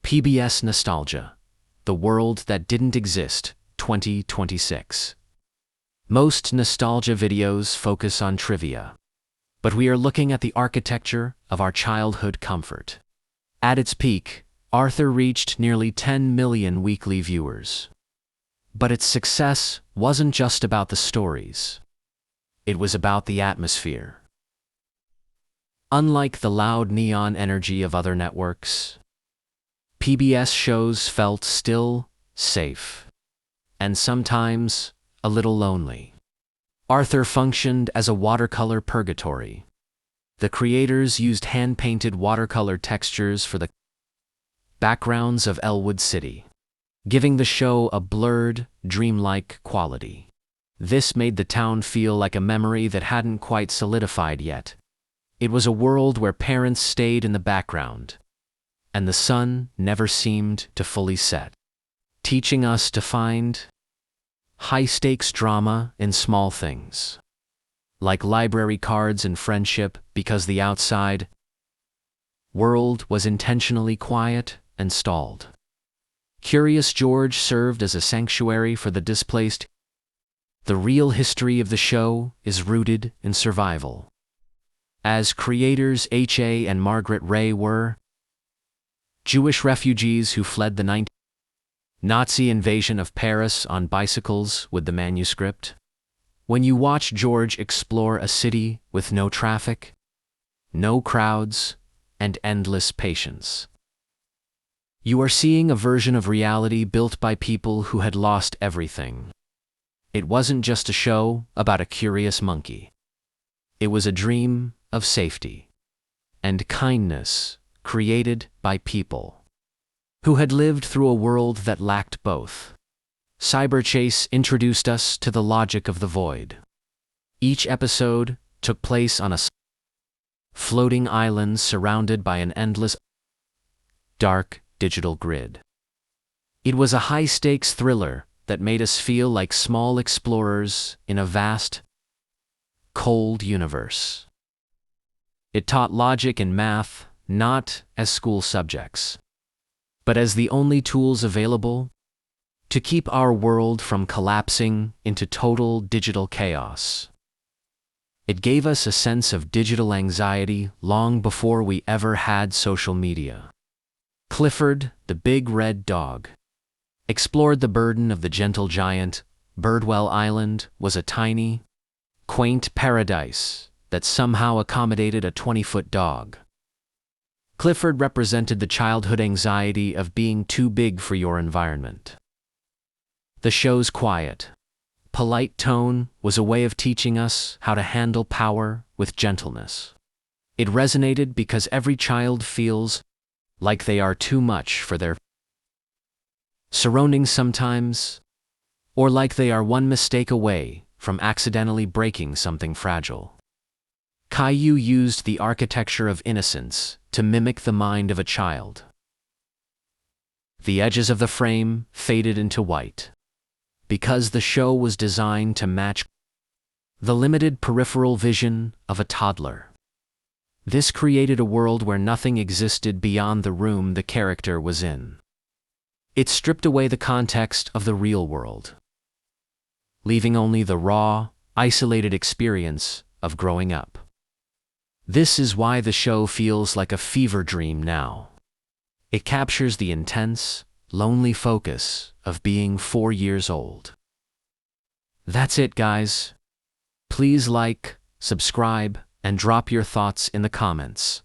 PBS Nostalgia, The World That Didn't Exist, 2026. Most nostalgia videos focus on trivia, but we are looking at the architecture of our childhood comfort. At its peak, Arthur reached nearly 10 million weekly viewers. But its success wasn't just about the stories. It was about the atmosphere. Unlike the loud neon energy of other networks, PBS shows felt still, safe, and sometimes a little lonely. Arthur functioned as a watercolor purgatory. The creators used hand-painted watercolor textures for the backgrounds of Elwood City, giving the show a blurred, dreamlike quality. This made the town feel like a memory that hadn't quite solidified yet. It was a world where parents stayed in the background, and the sun never seemed to fully set, teaching us to find high-stakes drama in small things, like library cards and friendship, because the outside world was intentionally quiet and stalled. Curious George served as a sanctuary for the displaced. The real history of the show is rooted in survival. As creators H.A. and Margaret Ray were Jewish refugees who fled the Nazi invasion of Paris on bicycles with the manuscript. When you watch George explore a city with no traffic, no crowds, and endless patience, you are seeing a version of reality built by people who had lost everything. It wasn't just a show about a curious monkey. It was a dream of safety and kindness created by people who had lived through a world that lacked both. Cyberchase introduced us to the logic of the void. Each episode took place on a floating island surrounded by an endless, dark digital grid. It was a high-stakes thriller that made us feel like small explorers in a vast, cold universe. It taught logic and math not as school subjects, but as the only tools available to keep our world from collapsing into total digital chaos. It gave us a sense of digital anxiety long before we ever had social media. Clifford, the big red dog, explored the burden of the gentle giant. Birdwell Island was a tiny, quaint paradise that somehow accommodated a 20-foot dog. Clifford represented the childhood anxiety of being too big for your environment. The show's quiet, polite tone was a way of teaching us how to handle power with gentleness. It resonated because every child feels like they are too much for their surroundings sometimes, or like they are one mistake away from accidentally breaking something fragile. Caillou used the architecture of innocence to mimic the mind of a child. The edges of the frame faded into white, because the show was designed to match the limited peripheral vision of a toddler. This created a world where nothing existed beyond the room the character was in. It stripped away the context of the real world, leaving only the raw, isolated experience of growing up. This is why the show feels like a fever dream now. It captures the intense, lonely focus of being 4 years old. That's it, guys. Please like, subscribe, and drop your thoughts in the comments.